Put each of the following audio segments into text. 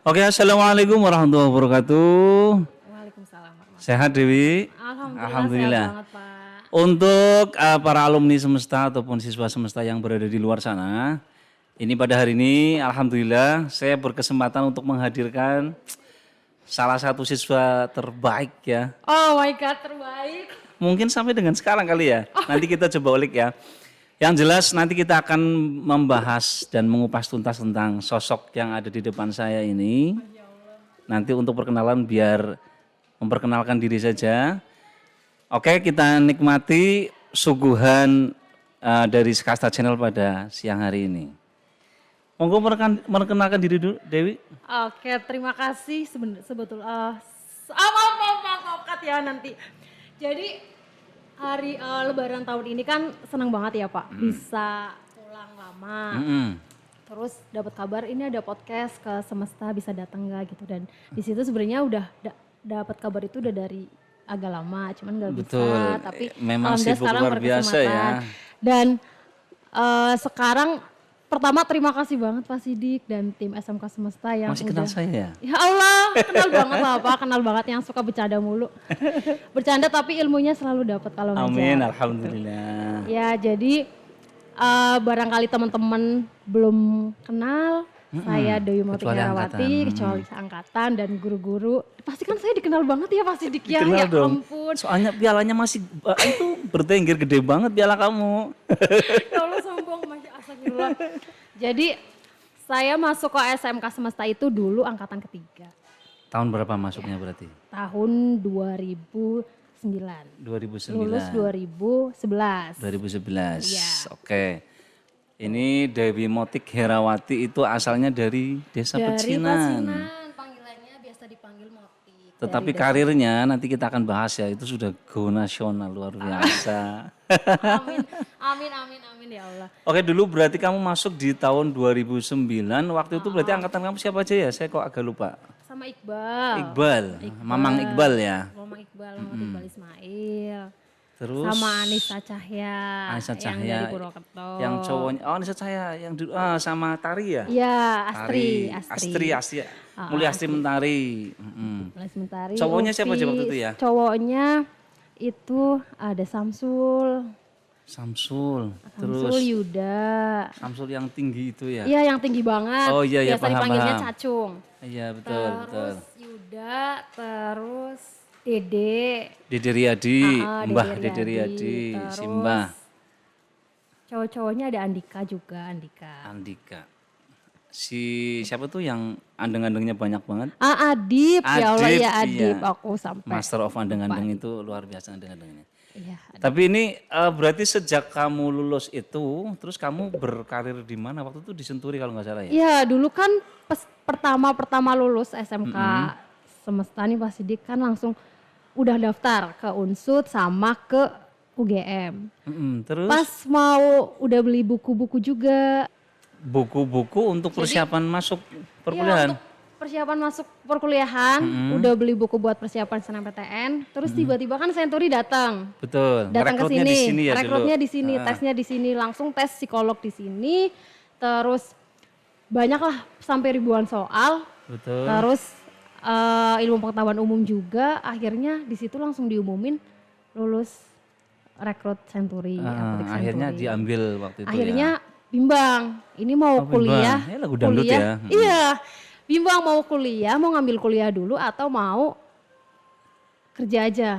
Oke, assalamualaikum warahmatullahi wabarakatuh. Waalaikumsalam warahmatullahi Sehat Dewi? Alhamdulillah sehat banget Pak. Untuk para alumni semesta ataupun siswa semesta yang berada di luar sana, ini pada hari ini alhamdulillah saya berkesempatan untuk menghadirkan salah satu siswa terbaik ya. Oh my God terbaik. Mungkin sampai dengan sekarang kali ya. Nanti kita coba ulik ya. Yang jelas nanti kita akan membahas dan mengupas tuntas tentang sosok yang ada di depan saya ini. Nanti untuk perkenalan biar memperkenalkan diri saja. Oke, kita nikmati suguhan dari Skasta Channel pada siang hari ini. Monggo perkenalkan diri dulu, Dewi. Oke terima kasih maaf Kat ya nanti. Jadi hari Lebaran tahun ini kan senang banget ya Pak bisa pulang lama. Terus dapat kabar ini ada podcast ke Semesta bisa datang nggak gitu dan di situ sebenarnya udah dapat kabar itu udah dari agak lama cuman nggak bisa Betul. tapi Memang alhamdulillah sibuk sekarang luar biasa ya. berkesempatan. Dan sekarang pertama terima kasih banget Pak Sidik dan tim SMK Semesta yang Masih kenal saya ya? Ya Allah, kenal banget lah Pak, kenal banget yang suka bercanda mulu. Bercanda tapi ilmunya selalu dapat kalau ngajar. Amin, alhamdulillah. Ya jadi barangkali teman-teman belum kenal, saya Dewi Motik Kecuali Herawati, angkatan. kecuali seangkatan dan guru-guru. Pasti kan saya dikenal banget ya Pak Sidik ya, Kenal ya dong. ampun. Soalnya pialanya masih itu bertengger gede banget piala kamu. Ya Allah sombong, Masya Astagfirullah. Jadi saya masuk ke SMK Semesta itu dulu angkatan ketiga. Tahun berapa masuknya berarti? Tahun 2009. 2009. Lulus 2011. 2011. Iya. Oke. Ini Dewi Motik Herawati itu asalnya dari Desa Dari Pecinan. Pasinan, panggilannya biasa dipanggil Motik. Tetapi karirnya nanti kita akan bahas ya, itu sudah go nasional luar biasa. Amin, amin, amin, amin ya Allah. Oke, dulu berarti kamu masuk di tahun 2009. Waktu itu berarti angkatan kamu siapa aja ya? Saya kok agak lupa. Sama Iqbal. Iqbal. Mamang Iqbal ya. Mama Iqbal, Mama Iqbal Ismail. Terus Sama Anissa Cahya. Anissa Yang Cahya, dari Purwokerto. yang cowoknya, oh Anissa Cahya yang dulu sama Tari ya? Iya, Tari, Astri. Astri, Mulia Astri Mentari. Mulai sementari. Cowoknya siapa aja Ufi. waktu itu ya? Cowoknya itu ada Samsul. Samsul, terus Samsul Yuda. Samsul yang tinggi itu ya? Iya yang tinggi banget. Oh iya, iya, Biasa paham, dipanggilnya paham. Cacung. Iya betul, betul. Terus Yuda, terus Dede. Dede Riyadi, Mbah Dede Dede Riyadi, Terus Simbah, cowok-cowoknya ada Andika juga, Andika. Andika. Si siapa tuh yang andeng-andengnya banyak banget? Adip, ya Allah Adip, ya Adip. iya. Aku sampai. Master of andeng-andeng itu luar biasa andeng-andengnya. Iya. Tapi ini berarti sejak kamu lulus itu, terus kamu berkarir di mana? Waktu itu di Senturi kalau nggak salah ya? Iya dulu kan pertama lulus SMK Semesta nih Pak Sidik kan langsung udah daftar ke Unsud sama ke UGM. Terus Pas mau udah beli buku-buku juga. buku-buku untuk persiapan masuk Iya, perkuliahan. untuk persiapan masuk perkuliahan, udah beli buku buat persiapan SNMPTN, terus tiba-tiba kan Senturi datang. Betul. Datang ke Rekrutnya sini, di sini ya rekrutnya dulu. di sini, tesnya di sini, langsung tes psikolog di sini. Terus banyak lah sampai ribuan soal. Betul. Terus ilmu pengetahuan umum juga, akhirnya di situ langsung diumumin lulus rekrut Senturi. Apotek Akhirnya Senturi. diambil waktu itu Akhirnya ya. bimbang, ini mau Oh, kuliah. bimbang. Ya, lagu dangdut ya. Iya, bimbang mau kuliah, mau ngambil kuliah dulu atau mau kerja aja.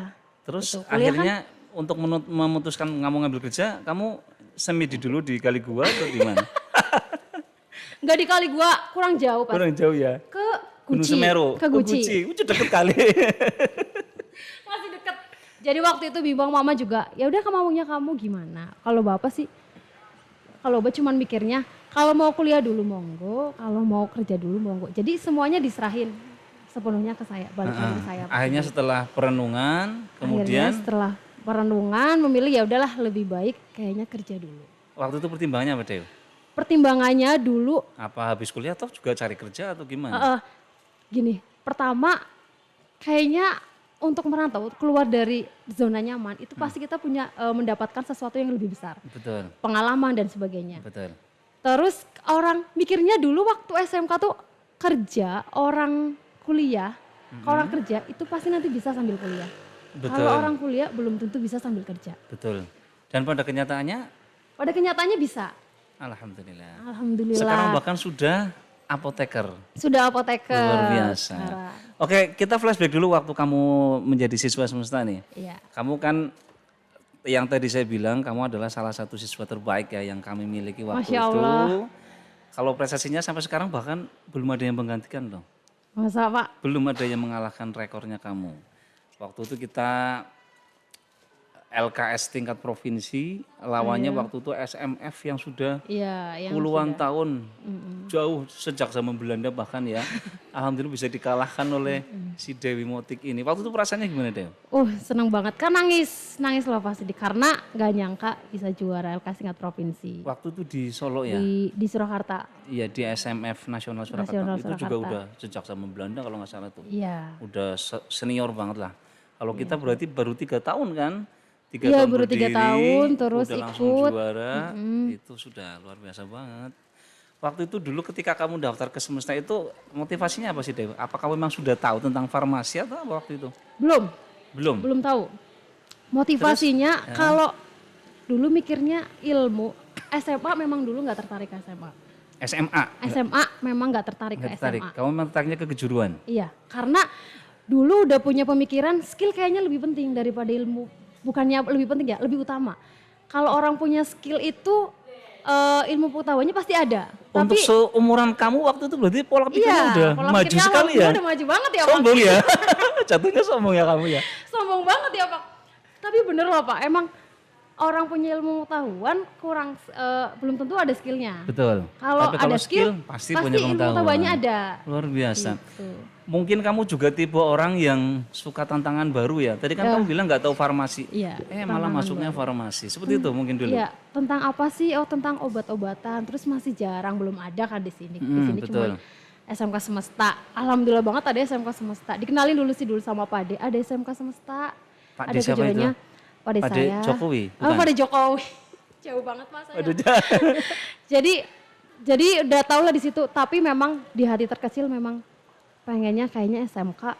Terus Gitu. Kuliah akhirnya untuk memutuskan nggak mau ngambil kerja, kamu semedi dulu di Kali Gua atau di mana? Nggak di kali gua, kurang jauh Pak. Kurang jauh ya. Ke Gunung Guci. Semeru. Ke Guci. Udah deket kali. Masih deket. Jadi waktu itu bimbang mama juga, ya udah kemaunya kamu gimana? Kalau bapak sih, kalau bapak cuman mikirnya, kalau mau kuliah dulu monggo, kalau mau kerja dulu monggo. Jadi semuanya diserahin sepenuhnya ke saya, balik lagi ke saya. Pak. Akhirnya setelah perenungan, Akhirnya kemudian setelah perenungan memilih ya udahlah lebih baik kayaknya kerja dulu. waktu itu pertimbangannya apa Dew? Pertimbangannya dulu Apa habis kuliah toh juga cari kerja atau gimana? gini, pertama kayaknya untuk merantau keluar dari zona nyaman itu pasti kita punya mendapatkan sesuatu yang lebih besar, Betul, pengalaman dan sebagainya. betul. Terus orang mikirnya dulu waktu SMK tuh kerja, orang kuliah, kalau orang kerja itu pasti nanti bisa sambil kuliah. Betul. Kalau orang kuliah belum tentu bisa sambil kerja. Betul. Dan pada kenyataannya, Pada kenyataannya bisa. alhamdulillah. Alhamdulillah. Sekarang bahkan sudah apoteker. Sudah apoteker. Luar biasa. sekarang. Oke, kita flashback dulu waktu kamu menjadi siswa semesta nih. Iya. Kamu kan yang tadi saya bilang kamu adalah salah satu siswa terbaik ya yang kami miliki waktu Masya Allah. itu. Kalau prestasinya sampai sekarang bahkan belum ada yang menggantikan loh. Masa Pak? Belum ada yang mengalahkan rekornya kamu. Waktu itu kita LKS tingkat provinsi, lawannya waktu itu SMF yang sudah Iya, yang puluhan tahun jauh sejak zaman Belanda bahkan ya. Alhamdulillah bisa dikalahkan oleh si Dewi Motik ini. Waktu itu perasaannya gimana Dew? seneng banget kan nangis loh pasti karena nggak nyangka bisa juara LKS tingkat provinsi Waktu itu di Solo ya? di Surakarta. Iya di SMF Nasional Surakarta. Nasional Itu juga Surakarta. udah sejak zaman Belanda kalau nggak salah tuh. Iya. Udah senior banget lah. Kalau kita berarti baru 3 tahun kan? 3 Iya, tahun baru 3 berdiri, tahun, terus udah langsung ikut. juara, itu sudah luar biasa banget. Waktu itu dulu ketika kamu daftar ke semesta itu motivasinya apa sih Dew? Apa kamu memang sudah tahu tentang farmasi atau apa waktu itu? Belum Belum. tahu. Motivasinya kalau dulu mikirnya ilmu, SMA memang dulu nggak tertarik ke SMA. SMA. SMA memang nggak tertarik Nggak ke tertarik. SMA. Kamu memang tertariknya ke kejuruan. Iya, karena dulu udah punya pemikiran skill kayaknya lebih penting daripada ilmu. Bukannya lebih penting ya, lebih utama. Kalau orang punya skill itu ilmu pengetahuannya pasti ada. Untuk Tapi seumuran kamu waktu itu berarti pola pikirnya udah pola maju pikirnya sekali ya. alhamdulillah udah maju banget ya Pak. Sombong ya. Jatuhnya sombong ya kamu ya. Sombong banget ya Pak. Tapi bener loh Pak, emang orang punya ilmu pengetahuan kurang belum tentu ada skillnya. Betul. Kalau Tapi kalau ada skill, pasti punya ilmu pengetahuan. pengetahuannya ada. Luar biasa. Gitu. Mungkin kamu juga tipe orang yang suka tantangan baru ya. Tadi kan kamu bilang nggak tahu farmasi. Iya. Malah masuknya farmasi. Seperti itu mungkin dulu. Iya, tentang apa sih? Oh, tentang obat-obatan. Terus masih jarang, belum ada kan di sini. Di sini betul. cuma SMK Semesta. Alhamdulillah banget ada SMK Semesta. Dikenalin dulu sih sama Pak De. Ada SMK Semesta. Pak ada De siapa kejuaraannya. Pak De Pak De saya. Jokowi, Oh, bukan? Pak De Jokowi. Jauh banget Mas saya. Aduh, Jadi udah tau lah di situ. Tapi memang di hati terkecil memang pengennya kayaknya SMK.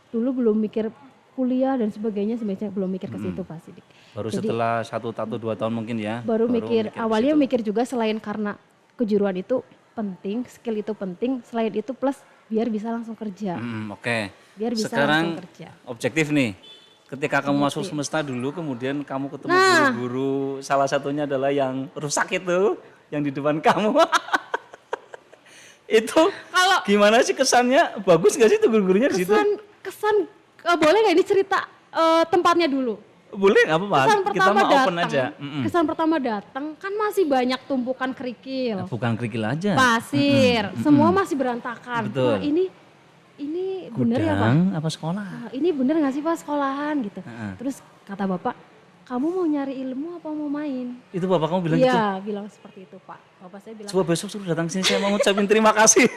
Dulu belum mikir kuliah dan sebagainya, sebenarnya belum mikir ke situ Pak Sidik. baru Jadi, setelah 1 atau 2 tahun mungkin ya. baru mikir ke awalnya situ. mikir juga selain karena kejuruan itu penting, skill itu penting, selain itu plus biar bisa langsung kerja. Oke. Biar bisa Sekarang langsung kerja. objektif nih. Ketika kamu masuk semesta dulu, kemudian kamu ketemu Nah. guru-guru, salah satunya adalah yang rusak itu, yang di depan kamu. Itu Kalau gimana sih kesannya? Bagus gak sih itu guru-gurunya di situ? kesan boleh nggak ini cerita tempatnya dulu? Boleh nggak apa-apa, Kesan kita pertama mah open datang, aja. kesan pertama datang kan masih banyak tumpukan kerikil, Bukan kerikil aja. pasir, semua masih berantakan. Betul. Wah, ini bener ya Pak? Gudang apa sekolah? Ini bener gak sih Pak sekolahan gitu. Terus kata Bapak, kamu mau nyari ilmu apa mau main? Itu bapak kamu bilang gitu? Iya, bilang seperti itu Pak. Bapak saya bilang, Coba besok suruh datang sini, saya mau ngucapin terima kasih.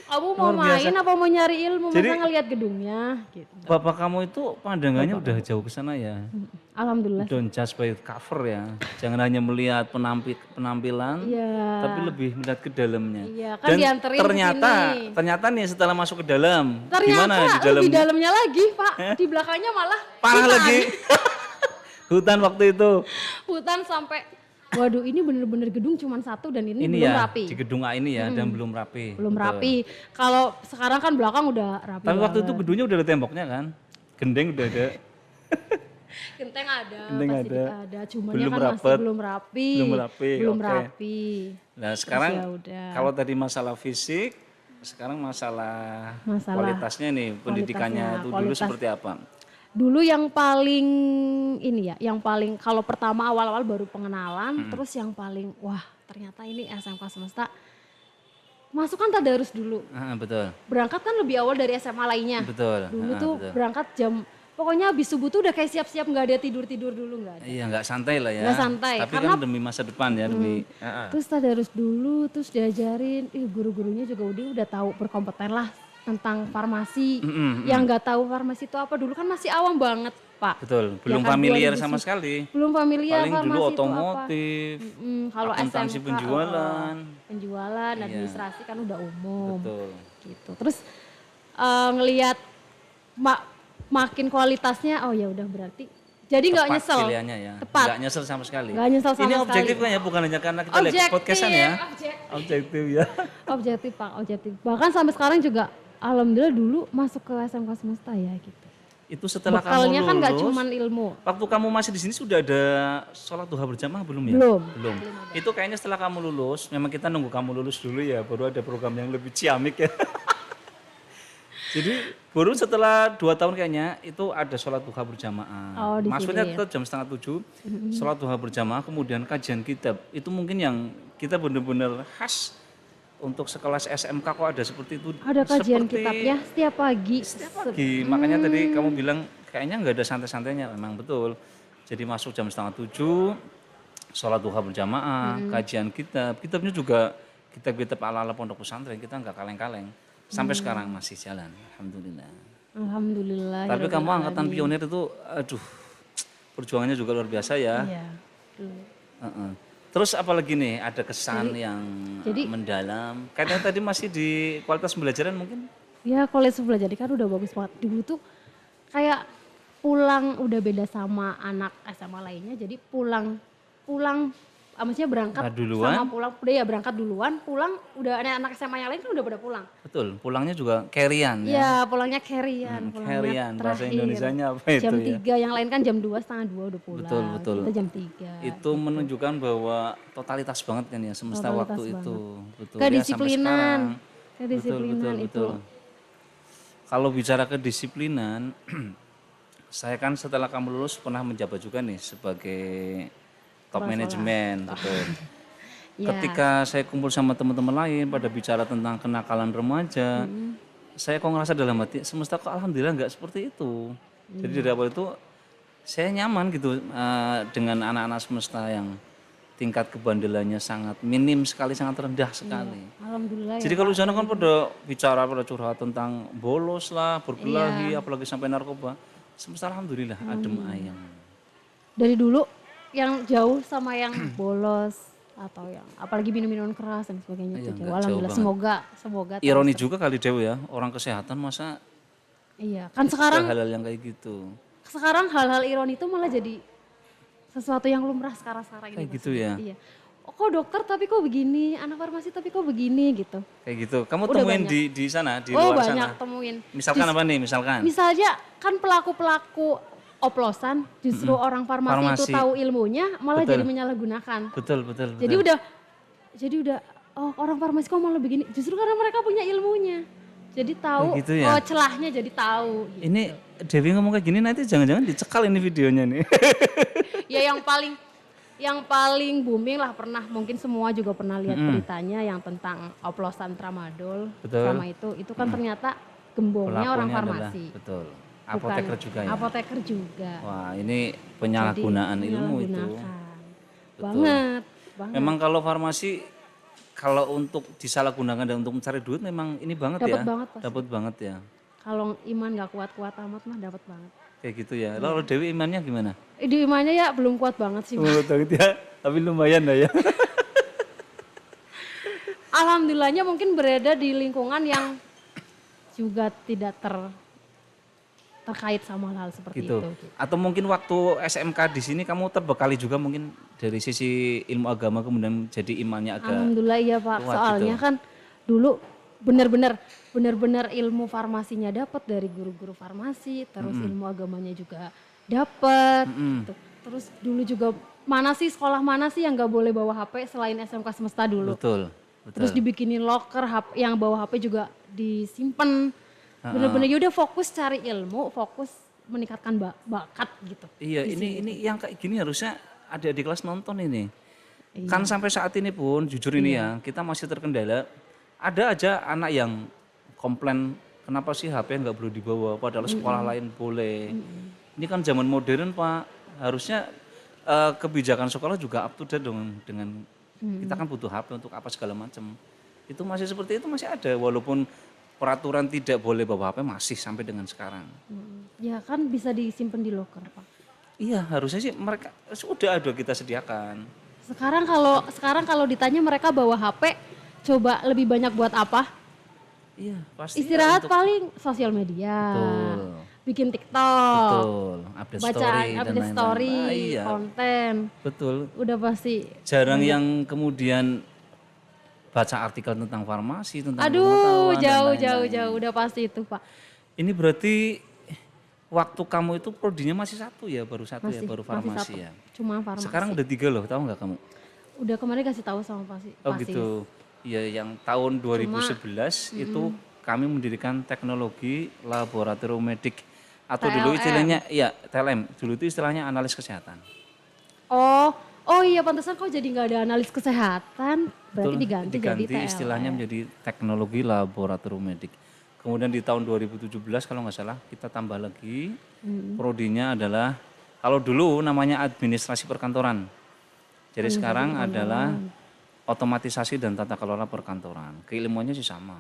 kamu mau luar biasa. main apa mau nyari ilmu? Jadi- Masa ngeliat gedungnya? Gitu. Bapak kamu itu pandangannya udah jauh ke sana ya. Alhamdulillah. Don't judge by cover ya. Jangan hanya melihat penampilan, Iya. tapi lebih melihat ke dalamnya. Iya, kan Dan dianterin ke ternyata nih setelah masuk ke dalam, Ternyata gimana di dalam? lebih dalamnya lagi Pak. Di belakangnya malah Parah hutan. lagi. Hutan waktu itu. Hutan sampai, waduh ini bener-bener gedung cuma satu dan ini Ini belum ya, rapi. di gedung A ini ya, dan belum rapi. Belum Betul. rapi. Kalau sekarang kan belakang udah rapi. Tapi waktu itu banget. gedungnya udah ada temboknya kan? Gendeng udah ada. Genteng ada, Genteng pasti ada. ada. Cumanya Belum kan rapet. masih belum rapi. Belum oke. rapi. Nah sekarang ya udah. kalau tadi masalah fisik, sekarang masalah kualitasnya nih, pendidikannya itu dulu kualitas. seperti apa? Dulu yang paling ini ya, yang paling kalau pertama awal-awal baru pengenalan, terus yang paling wah ternyata ini SMK Semesta. Masuk kan tadarus dulu. Betul, Berangkat kan lebih awal dari SMA lainnya. betul. Dulu tuh Betul. berangkat jam, pokoknya habis subuh tuh udah kayak siap-siap nggak ada tidur-tidur dulu nggak ada. Iya nggak santai lah ya. Nggak santai, Tapi karena- kan demi masa depan ya, demi. Terus tadarus dulu, terus diajarin, guru-gurunya juga udah tahu berkompeten lah tentang farmasi. Yang nggak tahu farmasi itu apa dulu kan masih awam banget. Pak. Betul, belum Ya kan, familiar 2009. sama sekali. Belum familiar Paling farmasi dulu itu apa. otomotif, Kalau akuntansi SMK, penjualan. penjualan, Iya. administrasi kan udah umum. Betul. Gitu. Terus ngelihat makin kualitasnya, oh ya udah berarti. Jadi nggak Tepat nyesel. pilihannya ya. Tepat. Nggak nyesel sama sekali. Nggak nyesel sama Ini sekali. objektif kan ya, bukan hanya karena kita lihat Objektif, podcastan ya. Objektif ya. Objektif Pak, objektif. Bahkan sampai sekarang juga, alhamdulillah dulu masuk ke SMK Semesta ya gitu. Itu setelah Bekalnya kamu kan nggak lulus, cuman ilmu. waktu kamu masih di sini sudah ada sholat duha berjamaah belum ya? Belum. Itu kayaknya setelah kamu lulus, memang kita nunggu kamu lulus dulu ya, baru ada program yang lebih ciamik ya. Jadi baru setelah 2 tahun kayaknya itu ada sholat duha berjamaah. Oh, di Maksudnya sini ya. tetap jam 6:30, sholat duha berjamaah, kemudian kajian kitab. Itu mungkin yang kita benar-benar khas untuk sekelas SMK kok ada seperti itu. Ada kajian Seperti kitabnya setiap pagi. pagi. Makanya tadi kamu bilang kayaknya nggak ada santai-santainya, memang betul. Jadi masuk jam 6:30, sholat duha berjamaah, kajian kitab. Kitabnya juga kitab-kitab ala-ala pondok pesantren, kita nggak kaleng-kaleng. Sampai sekarang masih jalan, alhamdulillah. Alhamdulillah. Tapi kamu angkatan pionir itu, aduh, perjuangannya juga luar biasa ya. Iya. Dulu. Heeh. Terus apalagi nih, ada kesan yang mendalam. Kayaknya tadi masih di kualitas pembelajaran mungkin? Ya college belajar kan udah bagus banget. Dulu tuh kayak pulang udah beda sama anak SMA lainnya. Jadi pulang maksudnya berangkat Nah, duluan. sama pulang. Udah ya berangkat duluan, pulang udah anak SMA yang lain kan udah pada pulang. Betul, pulangnya juga carry-an ya. Iya, pulangnya carry-an, pulangnya Carry-an, bahasa terakhir. Indonesianya apa itu Jam ya? 3, yang lain kan jam 2, setengah 2 udah pulang. Betul, betul. Kita jam 3. Itu menunjukkan bahwa totalitas banget kan ya semesta Totalitas waktu banget. itu. Betul Kedisiplinan. ya, sampai sekarang. Kedisiplinan itu. Kalau bicara kedisiplinan, saya kan setelah kamu lulus pernah menjabat juga nih sebagai top manajemen, betul. Ya. Ketika saya kumpul sama teman-teman lain pada bicara tentang kenakalan remaja, saya kok ngerasa dalam hati semesta kok alhamdulillah nggak seperti itu. Jadi dari awal itu saya nyaman gitu dengan anak-anak semesta yang tingkat kebandelannya sangat minim sekali, sangat rendah sekali. Alhamdulillah ya. Jadi kalau di sana kan pada bicara, pada curhat tentang bolos lah, berkelahi, apalagi sampai narkoba. Semesta alhamdulillah adem ayem. Dari dulu yang jauh sama yang bolos atau yang apalagi minum-minuman keras dan sebagainya Iya, itu enggak jauh. Alhamdulillah semoga Ironi juga kali Dew ya, orang kesehatan masa iya kan sekarang hal-hal yang kayak gitu. hal-hal ironi itu malah jadi sesuatu yang lumrah sekarang ini. Kayak Mas. gitu ya. Iya. Oh, kok dokter tapi kok begini, anak farmasi tapi kok begini gitu. Kayak gitu. Kamu Udah temuin banyak. di sana, di Oh, luar banyak sana. temuin. Misalkan apa nih? Misalkan. Misalnya kan pelaku-pelaku oplosan justru orang farmasi itu Farmasi. tahu ilmunya malah Betul. jadi menyalahgunakan. Betul. Jadi udah oh orang farmasi kok malah begini. Justru karena mereka punya ilmunya. Jadi tahu Kayak gitu ya? oh celahnya jadi tahu. Gitu. Ini Dewi ngomong kayak gini nanti jangan-jangan dicekal ini videonya nih. Ya yang paling booming lah pernah mungkin semua juga pernah lihat beritanya yang tentang oplosan tramadol Betul. sama itu kan ternyata gembongnya orang Pelakunya farmasi. adalah, betul. Bukan Apoteker juga ya. Apoteker juga. Wah, ini penyalahgunaan Jadi, ilmu itu. menyalahgunakan. Betul. Banget. Memang kalau farmasi kalau untuk disalahgunakan dan untuk mencari duit memang ini banget Dapat ya. banget pasti. Dapat banget ya. Kalau iman gak kuat-kuat amat mah dapat banget. Kayak gitu ya. Lalu Dewi imannya gimana? Di imannya ya belum kuat banget sih. Oh, banget ya. Tapi lumayan lah ya. Alhamdulillahnya mungkin berada di lingkungan yang juga tidak terkait sama hal seperti Gitu. itu. Atau mungkin waktu SMK di sini kamu terbekali juga mungkin dari sisi ilmu agama kemudian jadi imannya agak Alhamdulillah iya Pak. kuat Soalnya gitu. kan dulu benar-benar ilmu farmasinya dapat dari guru-guru farmasi, terus ilmu agamanya juga dapat. Gitu. Terus dulu juga sekolah mana sih yang nggak boleh bawa HP selain SMK Semesta dulu. betul. Terus dibikinin locker yang bawa HP juga disimpan. Bener-bener yaudah fokus cari ilmu, fokus meningkatkan bakat gitu. Iya, ini yang kayak gini harusnya adik-adik kelas nonton ini. Iya. Kan sampai saat ini pun jujur ini ya, kita masih terkendala. Ada aja anak yang komplain kenapa sih HP nggak boleh dibawa padahal sekolah lain boleh. Ini kan zaman modern Pak, harusnya kebijakan sekolah juga up to date dong dengan kita kan butuh HP untuk apa segala macam. Itu masih seperti itu masih ada walaupun peraturan tidak boleh bawa HP masih sampai dengan sekarang. Ya kan bisa disimpan di loker Pak. Iya, harusnya sih mereka sudah ada kita sediakan. Sekarang kalau ditanya mereka bawa HP, coba lebih banyak buat apa? Iya, pasti Istirahat untuk paling sosial media. betul. Bikin TikTok. Betul, update story Bacaan dan update lain-lain. story, Ah, iya, konten. betul. Udah pasti. Jarang yang kemudian baca artikel tentang farmasi, tentang Aduh, pengetahuan dan jauh lain-lain. udah pasti itu, Pak. Ini berarti waktu kamu itu prodinya masih satu ya, baru satu ya, baru Masih farmasi satu. ya. Cuma farmasi. Sekarang udah 3 loh, tahu nggak kamu? Udah kemarin kasih tahu sama Oh gitu. Iya, yang tahun 2011 itu kami mendirikan teknologi laboratorium medik atau dulu istilahnya ya TLM. Dulu itu istilahnya analis kesehatan. Oh iya pantesan kok jadi nggak ada analis kesehatan. Berarti Betul, diganti jadi TL. istilahnya menjadi teknologi laboratorium medik. Kemudian di tahun 2017 kalau nggak salah kita tambah lagi prodinya adalah kalau dulu namanya administrasi perkantoran. Jadi sekarang adalah otomatisasi dan tata kelola perkantoran. Keilmuannya sih sama,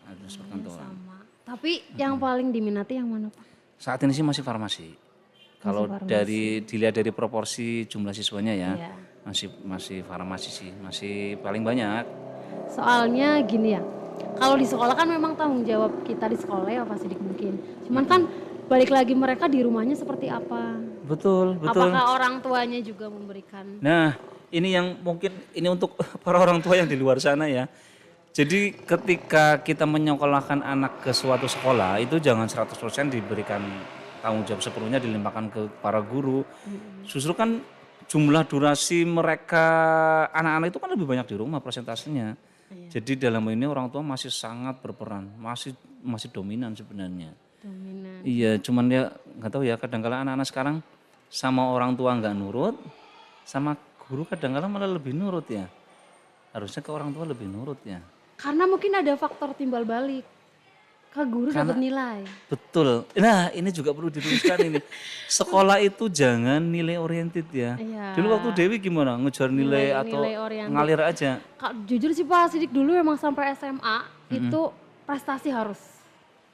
administrasi perkantoran. Sama. Tapi yang paling diminati yang mana Pak? Saat ini sih masih farmasi. Kalau dilihat dari proporsi jumlah siswanya ya, Iya. masih farmasi sih, masih paling banyak. Soalnya gini ya, kalau di sekolah kan memang tanggung jawab kita di sekolah ya pasti mungkin. Cuman kan balik lagi mereka di rumahnya seperti apa? Betul. Apakah orang tuanya juga memberikan? Nah, ini yang mungkin ini untuk para orang tua yang di luar sana ya. Jadi ketika kita menyekolahkan anak ke suatu sekolah itu jangan 100% diberikan tanggung jawab sepenuhnya dilimpahkan ke para guru. Justru kan jumlah durasi mereka anak-anak itu kan lebih banyak di rumah persentasenya. Jadi dalam ini orang tua masih sangat berperan, masih dominan sebenarnya. Dominan. Iya, cuman ya nggak tahu ya kadang-kala anak-anak sekarang sama orang tua nggak nurut, sama guru kadang-kala malah lebih nurut ya. Harusnya ke orang tua lebih nurut ya. Karena mungkin ada faktor timbal balik. Ke guru dapat nilai. Betul. Nah, ini juga perlu diluruskan ini. Sekolah itu jangan nilai oriented ya. Iya. Dulu waktu Dewi gimana? Ngejar nilai atau nilai oriented. ngalir aja? Jujur sih Pak Sidik dulu emang sampai SMA itu prestasi harus.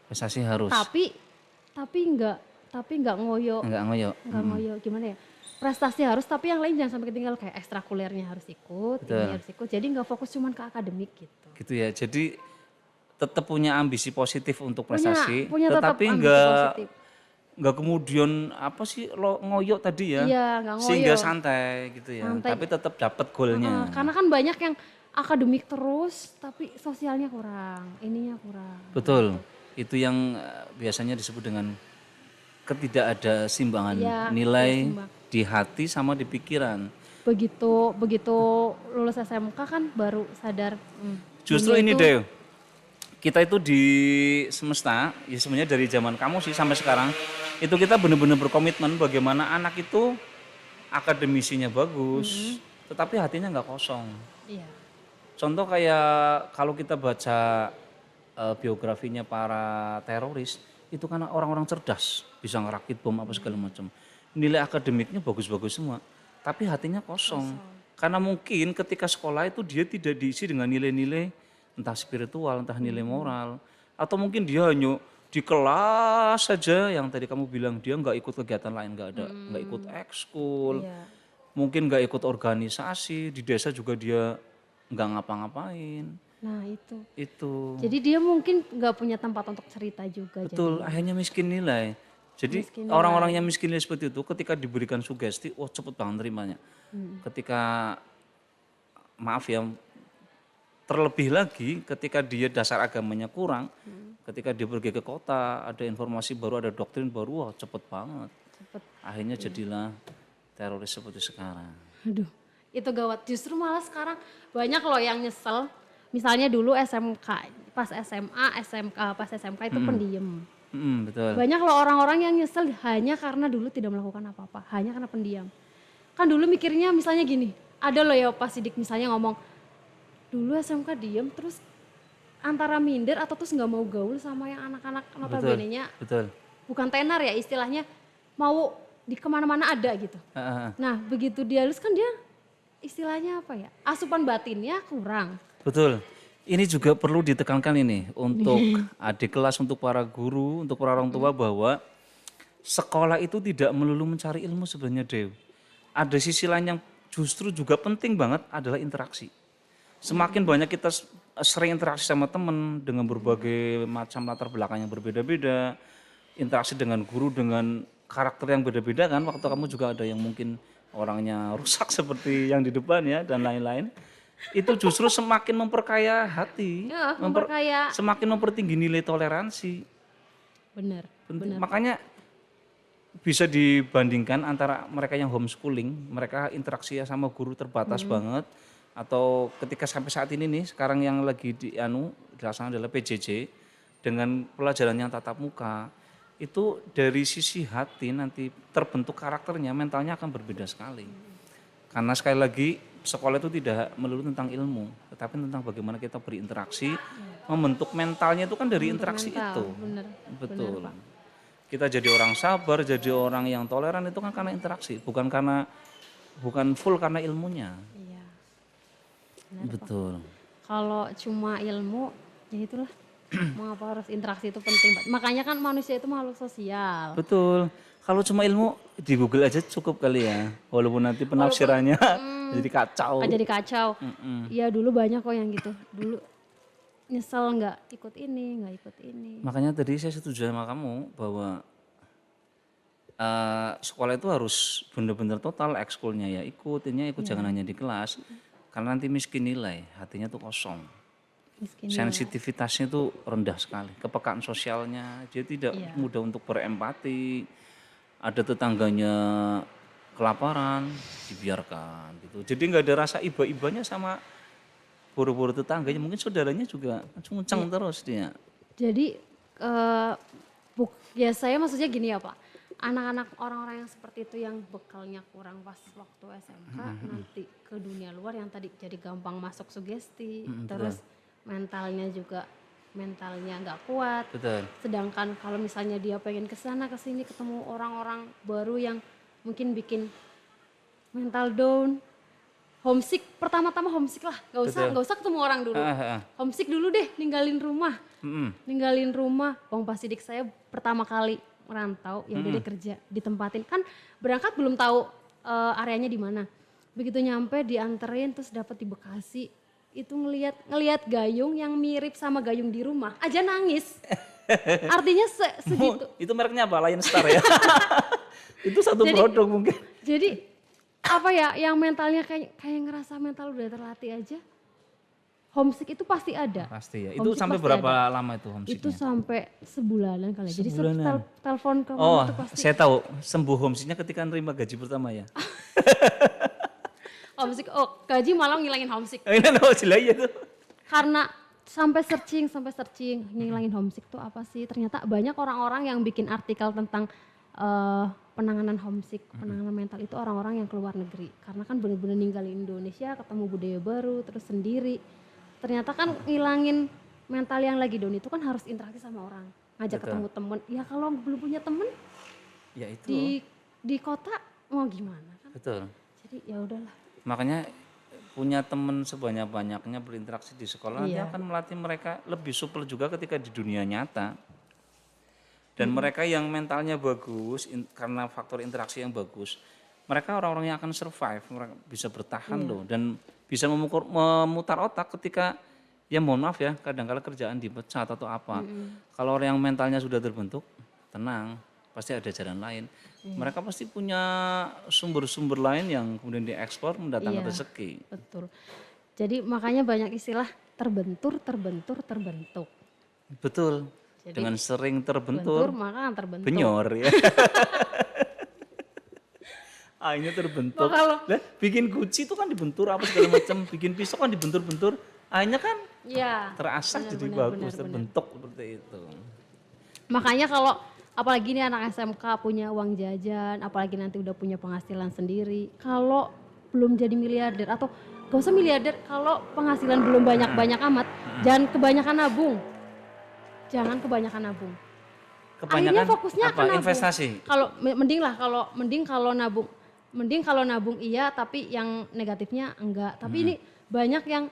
Prestasi harus. Tapi enggak ngoyo. Enggak ngoyo. Enggak ngoyo gimana ya? Prestasi harus tapi yang lain jangan sampai ketinggalan kayak ekstrakurikulernya harus ikut, ini harus ikut. Jadi enggak fokus cuman ke akademik gitu. Gitu ya. Jadi tetap punya ambisi positif untuk prestasi, Punya tetap tetapi ambisi positif. enggak kemudian apa sih lo ngoyo tadi ya? Iya, enggak ngoyo. Sehingga santai gitu ya. Santai. Tapi tetap dapat goalnya. Karena kan banyak yang akademik terus tapi sosialnya kurang, ininya kurang. Betul. Itu yang biasanya disebut dengan ketidaksimbangan nilai di hati sama di pikiran. Begitu lulus SMK kan baru sadar. Justru ini deh, kita itu di semesta, ya sebenarnya dari zaman kamu sih sampai sekarang, itu kita benar-benar berkomitmen bagaimana anak itu akademisinya bagus, tetapi hatinya nggak kosong. Iya. Contoh kayak kalau kita baca biografinya para teroris, itu kan orang-orang cerdas, bisa ngerakit bom apa segala macam. Nilai akademiknya bagus-bagus semua, tapi hatinya kosong. Karena mungkin ketika sekolah itu dia tidak diisi dengan nilai-nilai entah spiritual, entah nilai moral, atau mungkin dia hanya di kelas saja yang tadi kamu bilang dia nggak ikut kegiatan lain, nggak ikut ekskul, mungkin nggak ikut organisasi, di desa juga dia nggak ngapa-ngapain. Nah itu. Itu. Jadi dia mungkin nggak punya tempat untuk cerita juga. Betul, akhirnya miskin nilai. Jadi orang-orang yang miskin nilai seperti itu ketika diberikan sugesti, wah cepet banget terimanya. Ketika, maaf ya, terlebih lagi ketika dia dasar agamanya kurang, ketika dia pergi ke kota, ada informasi baru, ada doktrin baru, wah cepet banget. Akhirnya jadilah teroris seperti sekarang. Aduh, itu gawat. Justru malah sekarang banyak loh yang nyesel. Misalnya dulu SMK, pas SMA, pas SMK itu pendiam. Betul. Banyak loh orang-orang yang nyesel hanya karena dulu tidak melakukan apa-apa, hanya karena pendiam. Kan dulu mikirnya misalnya gini, ada loh ya Pak Sidik misalnya ngomong, dulu SMK diem terus antara minder atau terus nggak mau gaul sama yang anak-anak notabene-nya bukan tenar ya istilahnya, mau di kemana-mana ada gitu. Nah begitu dia lulus kan dia istilahnya apa ya, asupan batinnya kurang. Betul. Ini juga perlu ditekankan ini untuk adik kelas, untuk para guru, untuk para orang tua bahwa sekolah itu tidak melulu mencari ilmu sebenarnya, Dew. Ada sisi lain yang justru juga penting banget adalah interaksi. Semakin banyak kita sering interaksi sama teman dengan berbagai macam latar belakang yang berbeda-beda, interaksi dengan guru dengan karakter yang beda-beda kan, waktu kamu juga ada yang mungkin orangnya rusak seperti yang di depan ya dan lain-lain. Itu justru semakin memperkaya hati, Ya, memperkaya. semakin mempertinggi nilai toleransi. Bener. Makanya bisa dibandingkan antara mereka yang homeschooling, mereka interaksi sama guru terbatas banget, atau ketika sampai saat ini nih, sekarang yang lagi dilaksanakan adalah PJJ dengan pelajaran yang tatap muka, itu dari sisi hati nanti terbentuk karakternya, mentalnya akan berbeda sekali. Karena sekali lagi sekolah itu tidak melulu tentang ilmu, tetapi tentang bagaimana kita berinteraksi, membentuk mentalnya itu kan dari interaksi itu. Bener. Betul. Kita jadi orang sabar, jadi orang yang toleran itu kan karena interaksi, bukan full karena ilmunya. Iya. Betul. Kalau cuma ilmu, ya itulah. Mengapa harus interaksi itu penting, Pak. Makanya kan manusia itu makhluk sosial. Betul. Kalau cuma ilmu di Google aja cukup kali ya, walaupun nanti penafsirannya jadi kacau. Jadi kacau. Iya dulu banyak kok yang gitu. Dulu nyesel nggak ikut ini. Makanya tadi saya setuju sama kamu bahwa sekolah itu harus benar-benar total, ekskulnya ya ikut jangan hanya di kelas. Karena nanti miskin nilai, hatinya tuh kosong. Miskin Sensitivitasnya tuh rendah sekali, kepekaan sosialnya, dia tidak mudah untuk berempati. Ada tetangganya kelaparan, dibiarkan gitu. Jadi nggak ada rasa iba-ibanya sama buru-buru tetangganya, mungkin saudaranya juga cungcang terus dia. Jadi ya saya maksudnya gini ya Pak, anak-anak orang-orang yang seperti itu yang bekalnya kurang pas waktu SMK nanti ke dunia luar yang tadi jadi gampang masuk sugesti, terus mentalnya nggak kuat. Betul. Sedangkan kalau misalnya dia pengen kesana kesini ketemu orang-orang baru yang mungkin bikin mental down, homesick, pertama-tama homesick lah, nggak usah ketemu orang dulu, homesick dulu deh, ninggalin rumah. Bang Pasidik saya pertama kali merantau, ya udah dia kerja ditempatin, kan berangkat belum tahu areanya di mana, begitu nyampe dianterin terus dapat di Bekasi, itu ngelihat gayung yang mirip sama gayung di rumah aja nangis. Artinya segitu. Itu mereknya apa? Lion Star ya? Itu satu produk mungkin. Jadi apa ya, yang mentalnya kayak ngerasa mental udah terlatih aja, homesick itu pasti ada. Pasti ya. Itu sampai berapa lama itu homesicknya? Itu sampai sebulanan kali. Jadi telepon ke mama itu pasti. Saya tahu sembuh homesicknya ketika nerima gaji pertama ya. Homesick, gaji malah ngilangin homesick. Ini ya tuh. Karena sampai searching ngilangin homesick tuh apa sih? Ternyata banyak orang-orang yang bikin artikel tentang penanganan homesick, penanganan mental itu orang-orang yang keluar negeri. Karena kan bener-bener ninggalin Indonesia, ketemu budaya baru, terus sendiri. Ternyata kan ngilangin mental yang lagi down itu kan harus interaksi sama orang, ngajak ketemu temen. Ya kalau belum punya temen, ya itu. Di kota mau gimana kan? Betul. Jadi ya udahlah. Makanya punya teman sebanyak-banyaknya berinteraksi di sekolah nanti akan melatih mereka lebih supel juga ketika di dunia nyata. Dan mereka yang mentalnya bagus karena faktor interaksi yang bagus, mereka orang-orang yang akan survive, mereka bisa bertahan loh dan bisa memutar otak ketika ya mohon maaf ya kadang-kala kerjaan dipecat atau apa. Kalau orang yang mentalnya sudah terbentuk, tenang, pasti ada jalan lain. Mereka pasti punya sumber-sumber lain yang kemudian diekspor mendatangkan rezeki. Betul. Jadi makanya banyak istilah terbentur. Betul. Jadi, dengan sering terbentur maka terbentuk. Benyor ya. Akhirnya terbentuk. Nah, bikin guci itu kan dibentur apa segala macam, bikin pisau kan dibentur-bentur. Akhirnya kan terasah jadi bagus, terbentuk seperti itu. Makanya kalau apalagi nih anak SMK punya uang jajan, apalagi nanti udah punya penghasilan sendiri, kalau belum jadi miliarder atau gak usah miliarder, kalau penghasilan belum banyak-banyak amat, jangan kebanyakan nabung. Akhirnya fokusnya ke nabung. Investasi. Kalau mending kalau nabung iya, tapi yang negatifnya enggak. Tapi ini banyak yang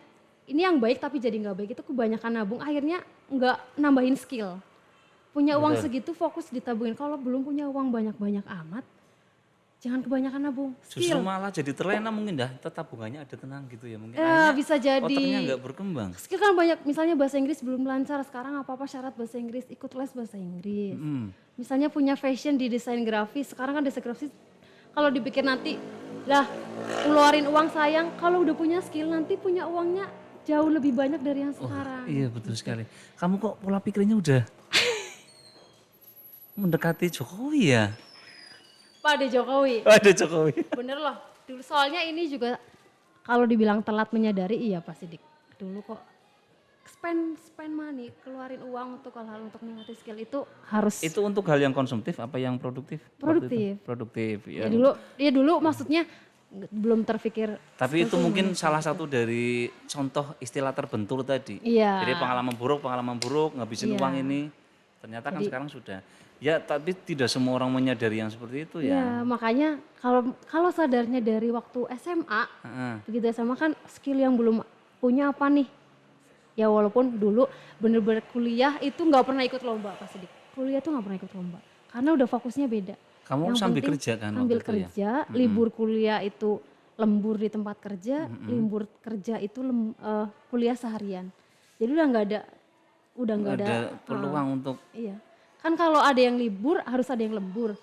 ini yang baik tapi jadi nggak baik itu kebanyakan nabung akhirnya nggak nambahin skill. Punya uang Betul. segitu fokus ditabungin. Kalau belum punya uang banyak-banyak amat, jangan kebanyakan nabung. Justru Skill. malah jadi terlena mungkin dah, tetap bunganya ada tenang gitu ya mungkin. Ya, Akhirnya bisa jadi. otaknya nggak berkembang. Skill kan banyak, misalnya bahasa Inggris belum lancar, sekarang apa-apa syarat bahasa Inggris, ikut les bahasa Inggris. Misalnya punya fashion di desain grafis, sekarang kan desain grafis kalau dipikir nanti, lah keluarin uang sayang, kalau udah punya skill nanti punya uangnya jauh lebih banyak dari yang sekarang. Iya betul sekali. Kamu kok pola pikirnya udah mendekati Jokowi ya? Pak De Jokowi, Ada Jokowi. bener loh. Dulu soalnya ini juga kalau dibilang telat menyadari, iya pasti dulu kok spend money, keluarin uang untuk hal-hal untuk meningkatkan skill itu harus Itu untuk hal yang konsumtif apa yang produktif? Waktu itu? Produktif. Produktif ya. ya dulu maksudnya belum terpikir. Tapi itu mungkin salah satu dari contoh istilah terbentur tadi. Iya. Jadi pengalaman buruk, ngabisin Iya. uang ini. Ternyata kan sekarang sudah. Ya tapi tidak semua orang menyadari yang seperti itu ya. Ya makanya kalau sadarnya dari waktu SMA, Heeh. begitu SMA kan skill yang belum punya apa nih? Ya walaupun dulu bener-bener kuliah itu nggak pernah ikut lomba Pak Sidik. Kuliah tuh nggak pernah ikut lomba karena udah fokusnya beda. Kamu Yang sambil penting kerja kan sambil waktu itu ya? kerja, libur kuliah itu lembur di tempat kerja, libur kerja itu kuliah seharian. Jadi udah nggak ada Ada peluang untuk iya. Kan kalau ada yang libur harus ada yang lembur.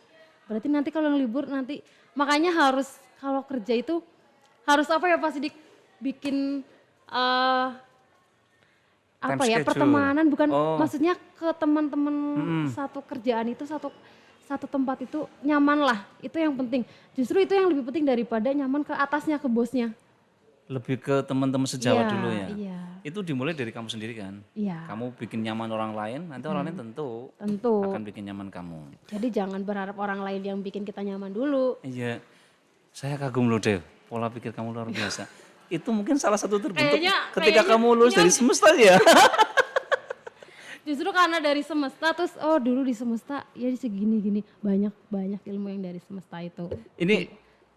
Berarti nanti kalau yang libur nanti makanya harus kalau kerja itu harus apa ya Pak Sidik bikin apa time ya schedule. pertemanan bukan Oh. maksudnya ke teman-teman satu kerjaan itu satu tempat itu nyaman lah. Itu yang penting. Justru itu yang lebih penting daripada nyaman ke atasnya ke bosnya. lebih ke teman-teman sejawat Iya, dulu ya. Iya. Itu dimulai dari kamu sendiri kan? Iya. Kamu bikin nyaman orang lain, nanti orang lain tentu Tentu. akan bikin nyaman kamu. Jadi jangan berharap orang lain yang bikin kita nyaman dulu. Iya, saya kagum loh Dev, pola pikir kamu luar biasa. Itu mungkin salah satu terbentuk ketika kamu lulus dari semesta ya. Justru karena dari semesta terus dulu di semesta ya di segini-gini banyak ilmu yang dari semesta itu. Ini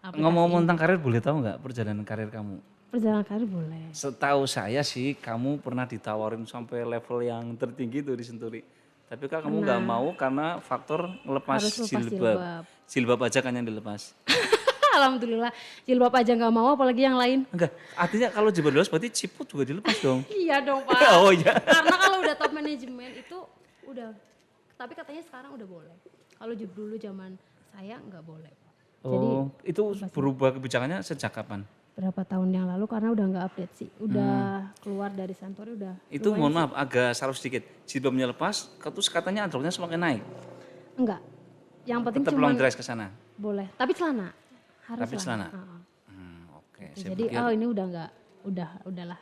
ngomong tentang karir boleh tahu nggak perjalanan karir kamu? Perjalanan karir boleh. Setahu saya sih kamu pernah ditawarin sampai level yang tertinggi tuh di Senturi. Tapi kan kamu nggak mau karena faktor ngelepas Harus lepas jilbab. jilbab. Jilbab aja kan yang dilepas. Alhamdulillah jilbab aja nggak mau apalagi yang lain. Enggak, artinya kalau jilbab dilepas berarti ciput juga dilepas dong. Iya dong Pak. Oh iya. Karena kalau udah top manajemen itu udah. Tapi katanya sekarang udah boleh. Kalau dulu zaman saya nggak boleh. Jadi Oh, itu berubah kebijakannya sejak kapan? berapa tahun yang lalu karena udah nggak update sih. Udah keluar dari Santori udah. Itu mohon maaf agak salah sedikit. Jilbabnya lepas, terus katanya androknya semakin naik. Enggak. Yang penting Tetap cuma long dress ke sana. boleh. Tapi celana. Harus Tapi celana? Heeh. Oke, saya Jadi pikir ini udah nggak. Udahlah.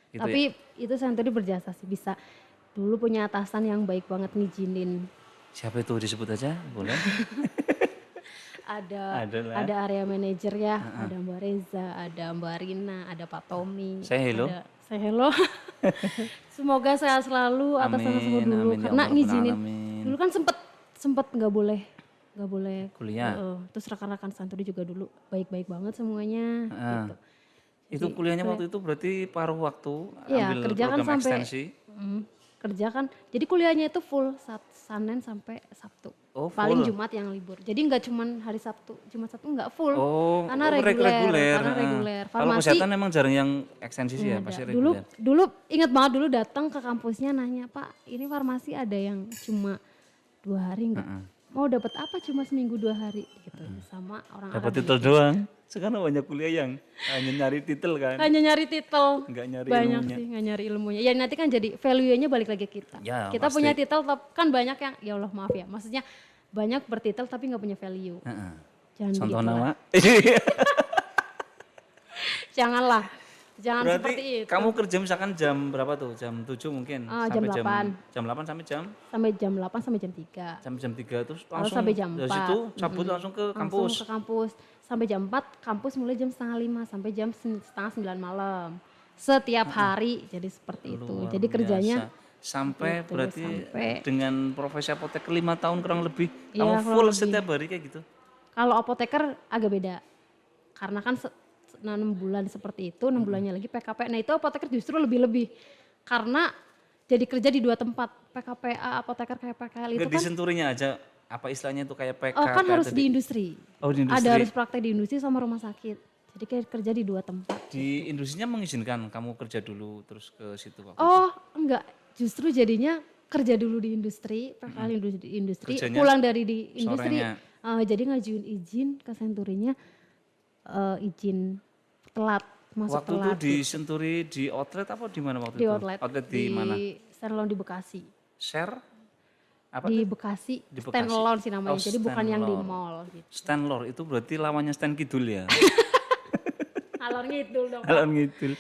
itu Tapi itu Santori berjasa sih bisa. Dulu punya atasan yang baik banget ngizinin. siapa itu disebut aja, boleh? Adalah. Ada area manajer ya, ada Mbak Reza, ada Mbak Rina, ada Pak Tommy. Say hello. Saya hello. Semoga sehat selalu atas nama semua Amin, dulu amin, ya karena Allah, ngizinin. amin. Dulu kan sempet nggak boleh Kuliah. terus rekan-rekan Santori juga dulu baik-baik banget semuanya gitu. Itu kuliahnya waktu itu berarti paruh waktu Iya, ambil kerja kan program sampai ekstensi. Kerja kan. Jadi kuliahnya itu full Senin sampai Sabtu. Oh, Paling full. Jumat yang libur. Jadi nggak cuman hari Sabtu, Jumat Sabtu nggak full. Oh, karena oh, reguler. Karena heeh. reguler. Kalau Farmasi kesehatan memang jarang yang ekstensi sih ya, pasti dulu reguler. dulu ingat banget dulu datang ke kampusnya nanya, "Pak, ini farmasi ada yang cuma 2 hari enggak?" Mau dapat apa cuma seminggu 2 hari gitu. Sama orang Dapat Arab. titel doang. Sekarang banyak kuliah yang hanya nyari titel kan. Hanya nyari titel. Enggak nyari Banyak ilmunya. sih nggak nyari ilmunya. Ya nanti kan jadi value-nya balik lagi ke kita. Ya, Kita pasti. punya titel kan banyak yang ya Allah maaf ya. Maksudnya banyak bertitel tapi nggak punya value. Heeh. Jangan Contoh begitu lah. nama. Janganlah. Jangan Berarti seperti itu. kamu kerja misalkan jam berapa tuh? Jam 7 mungkin? Jam 8. Jam 8 sampai jam? Sampai jam 8 sampai jam 3. Sampai jam 3 terus Lalu langsung sampai jam dari 4. situ cabut langsung ke kampus. Langsung ke kampus. Sampai jam 4, kampus mulai jam setengah 5 sampai jam setengah 9 malam. Setiap hari jadi seperti itu. Luar Jadi kerjanya biasa. Sampai gitu, berarti sampai- dengan profesi apoteker 5 tahun kurang lebih. Iya, Kamu kurang full lebih. setiap hari kayak gitu? kalau apoteker agak beda. Karena kan Nah 6 bulan seperti itu, 6 bulannya lagi PKP. Nah itu apoteker justru lebih-lebih karena jadi kerja di 2 tempat. PKPA, apoteker kayak PKL itu Nggak di kan Senturinya aja, apa istilahnya itu kayak PK, kan harus tadi? di industri. Oh di Ada industri. harus praktek di industri sama rumah sakit. Jadi kayak kerja di 2 tempat. Di industrinya mengizinkan kamu kerja dulu terus ke situ waktu itu? Oh enggak, justru jadinya kerja dulu di industri, PKL di industri, Kerjanya pulang dari di industri. sorenya. Jadi ngajuin izin ke Senturinya, izin telat, masuk Waktu itu telat di gitu. Senturi di outlet apa di mana waktu Di itu? outlet, Outlet di di mana? standalone di Bekasi. Share? Apa Di tuh? Bekasi, Di Bekasi. standalone sih namanya, Oh, jadi bukan yang di Stanlor. mall gitu. Stanlor itu berarti lawannya Stan Kidul ya? Alor ngidul dong Pak. Kalau ngidul.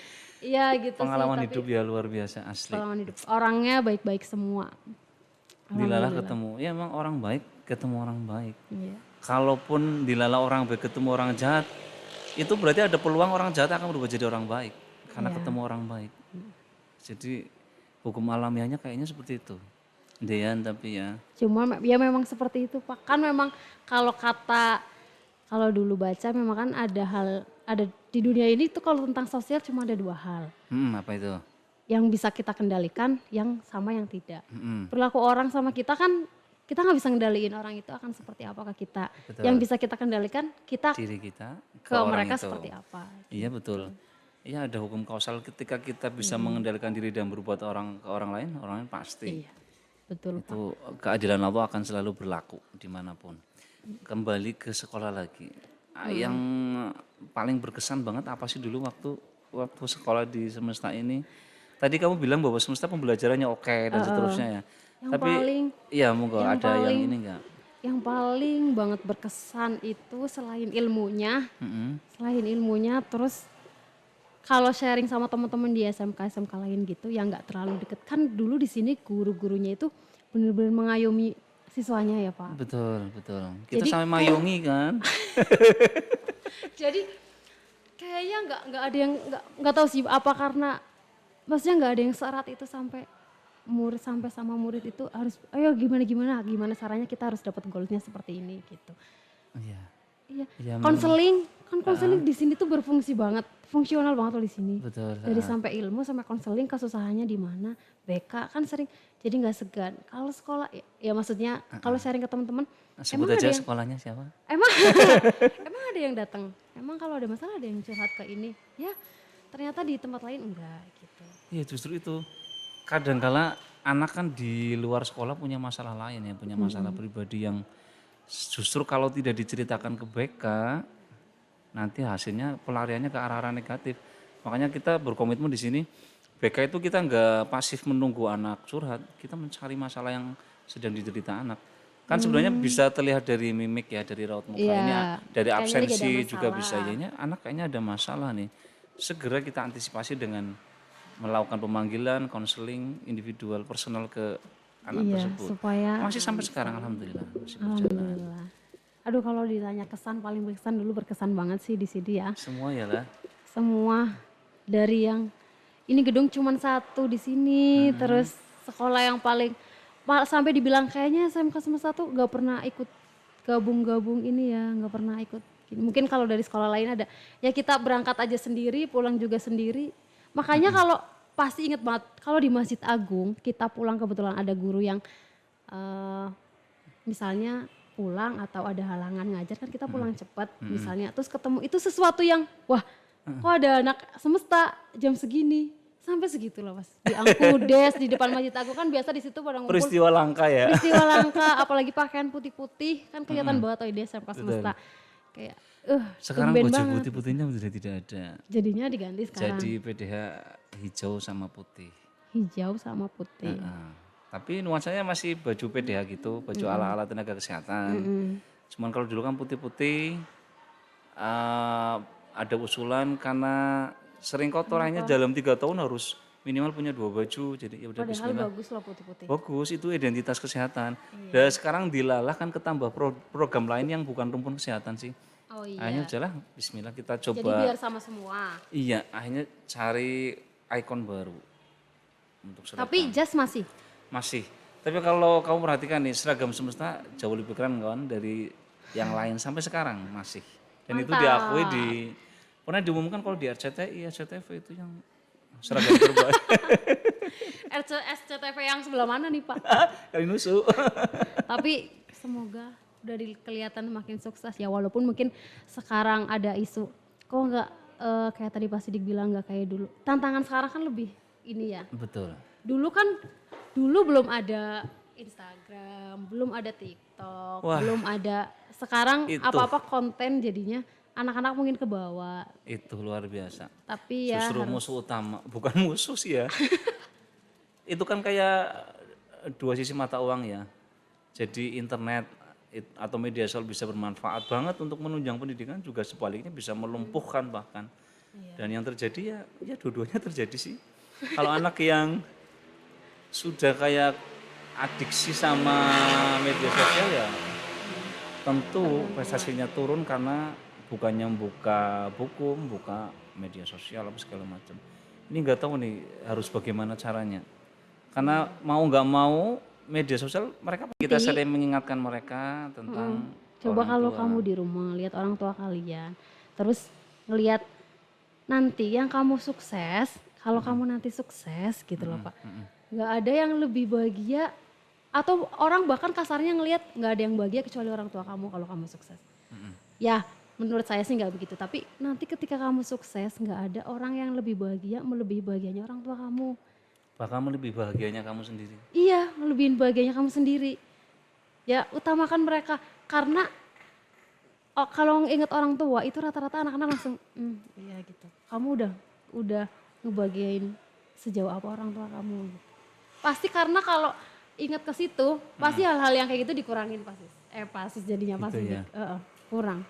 Iya gitu Pengalaman sih, tapi hidup ya luar biasa asli. pengalaman hidup. Orangnya baik-baik semua. Dilalah Alhamdulillah. ketemu, ya emang orang baik ketemu orang baik. Iya. Kalaupun dilalah orang baik ketemu orang jahat, itu berarti ada peluang orang jahat akan berubah jadi orang baik. Karena Iya. ketemu orang baik. Jadi hukum alamiahnya kayaknya seperti itu. Dean tapi ya. Cuma ya memang seperti itu Pak. Kan memang kalau dulu baca memang kan ada di dunia ini tuh kalau tentang sosial cuma ada 2 hal. Apa itu? Yang bisa kita kendalikan, yang sama yang tidak. Mm-mm. Perilaku orang sama kita kan kita nggak bisa kendaliin orang itu akan seperti apa ke kita. Betul. Yang bisa kita kendalikan kita Diri kita ke orang mereka itu. seperti apa. Iya betul. Iya ada hukum kausal ketika kita bisa mengendalikan diri dan berbuat ke orang lain pasti. Iya, betul Pak. Itu keadilan Allah akan selalu berlaku dimanapun. Kembali ke sekolah lagi. Yang paling berkesan banget apa sih dulu waktu sekolah di semesta ini? Tadi kamu bilang bahwa semesta pembelajarannya oke dan seterusnya ya. Yang Tapi paling- iya monggo yang ada yang paling- ini enggak? Yang paling banget berkesan itu selain ilmunya, terus kalau sharing sama teman-teman di SMK lain gitu yang nggak terlalu deket kan dulu di sini guru-gurunya itu benar-benar mengayomi siswanya ya Pak. Betul. Kita Jadi sampai mayungi kan? Jadi kayaknya nggak ada yang nggak tahu sih apa karena maksudnya nggak ada yang seerat itu sampai sama murid itu harus ayo gimana caranya kita harus dapat goalsnya seperti ini gitu. Iya. Iya. Iya, Konseling di sini tuh berfungsi banget, fungsional banget loh di sini. Betul. Dari sampai ilmu sampai konseling kesusahannya di mana, BK kan sering jadi nggak segan. Kalau sekolah ya maksudnya kalau sharing ke teman-teman Sebut aja sekolahnya siapa? emang emang ada yang datang. Emang kalau ada masalah ada yang curhat ke ini. Ya ternyata di tempat lain enggak gitu. Iya justru itu. Kadangkala anak kan di luar sekolah punya masalah lain ya, punya masalah pribadi yang justru kalau tidak diceritakan ke BK nanti hasilnya pelariannya ke arah-arah negatif. Makanya kita berkomitmen di sini BK itu kita nggak pasif menunggu anak curhat, kita mencari masalah yang sedang diderita anak. Kan sebenarnya bisa terlihat dari mimik ya, dari raut muka Iya, ini dari kayaknya absensi lagi ada juga masalah. bisa. Ya, anak kayaknya ada masalah nih. Segera kita antisipasi dengan melakukan pemanggilan, konseling individual, personal ke anak Iya, tersebut. supaya Masih sampai sekarang alhamdulillah masih berjalan. alhamdulillah. Aduh kalau ditanya kesan paling berkesan dulu berkesan banget sih di sini ya. Semua ya lah. Semua dari yang ini gedung cuman 1 di sini, terus sekolah yang sampai dibilang kayaknya SMK semesta tuh nggak pernah ikut gabung-gabung ini ya, nggak pernah ikut. Mungkin kalau dari sekolah lain ada, ya kita berangkat aja sendiri, pulang juga sendiri. Makanya kalau pasti inget banget kalau di Masjid Agung kita pulang kebetulan ada guru yang misalnya pulang atau ada halangan ngajar kan kita pulang cepat misalnya terus ketemu itu sesuatu yang wah kok ada anak semesta jam segini sampai segitu loh Mas di Angkudes di depan Masjid Agung kan biasa di situ pada ngumpul Peristiwa langka ya. peristiwa langka apalagi pakaian putih-putih kan kelihatan banget oh di SMK semesta kayak Sekarang tumben baju banget. putih-putihnya sudah tidak ada. Jadinya diganti sekarang Jadi PDH hijau sama putih. hijau sama putih. Tapi nuansanya masih baju PDH gitu, baju ala-ala tenaga kesehatan. Cuman kalau dulu kan putih-putih, ada usulan karena sering kotor hanya dalam 3 tahun harus minimal punya 2 baju. Jadi ya udah Padahal bismillah. bagus loh putih-putih. Bagus, itu identitas kesehatan. Dan sekarang dilalah kan ketambah program lain yang bukan rumpun kesehatan sih. Oh iya. Akhirnya udahlah, bismillah kita Jadi coba. biar sama semua. Iya, akhirnya cari ikon baru untuk seragam. Tapi jas masih. Masih. Tapi kalau kamu perhatikan nih, seragam semesta jauh lebih keren kan dari yang lain sampai sekarang masih. Dan itu Mantap. diakui Pernah diumumkan kalau di RCTI, SCTV itu yang seragam terbaik. SCTV yang sebelah mana nih Pak? Kali nusu. Tapi semoga udah kelihatan makin sukses ya, walaupun mungkin sekarang ada isu kok nggak kayak tadi Pak Sidik bilang nggak kayak dulu. Tantangan sekarang kan lebih ini ya. Betul. Dulu belum ada Instagram, belum ada TikTok, Wah, belum ada. Sekarang itu. apa-apa konten jadinya anak-anak mungkin ke bawah. Itu luar biasa. Tapi ya Justru musuh utama, bukan musuh sih ya. Itu kan kayak dua sisi mata uang ya. Jadi internet atau media sosial bisa bermanfaat banget untuk menunjang pendidikan, juga sebaliknya bisa melumpuhkan bahkan. Dan yang terjadi ya dua-duanya terjadi sih. Kalau anak yang sudah kayak adiksi sama media sosial ya tentu prestasinya turun karena bukannya membuka buku, membuka media sosial apa segala macam. Ini nggak tahu nih harus bagaimana caranya. Karena mau nggak mau media sosial mereka kita sering mengingatkan mereka tentang coba orang kalau tua. kamu di rumah lihat orang tua kalian, terus ngelihat nanti yang kamu sukses, kalau kamu nanti sukses gitu loh Pak. Nggak ada yang lebih bahagia, atau orang bahkan kasarnya ngelihat nggak ada yang bahagia kecuali orang tua kamu kalau kamu sukses. Ya menurut saya sih nggak begitu, tapi nanti ketika kamu sukses nggak ada orang yang lebih bahagia melebihi bahagianya orang tua kamu. Bahkan lebih bahagianya kamu sendiri. Iya, melebihin bahagianya kamu sendiri. Ya utamakan mereka, karena kalau inget orang tua itu rata-rata anak-anak langsung iya gitu. Kamu udah ngebahagiain sejauh apa orang tua kamu gitu. Pasti karena kalau inget ke situ, pasti hal-hal yang kayak gitu dikurangin pasti jadinya Gitu pasti ya. kurang.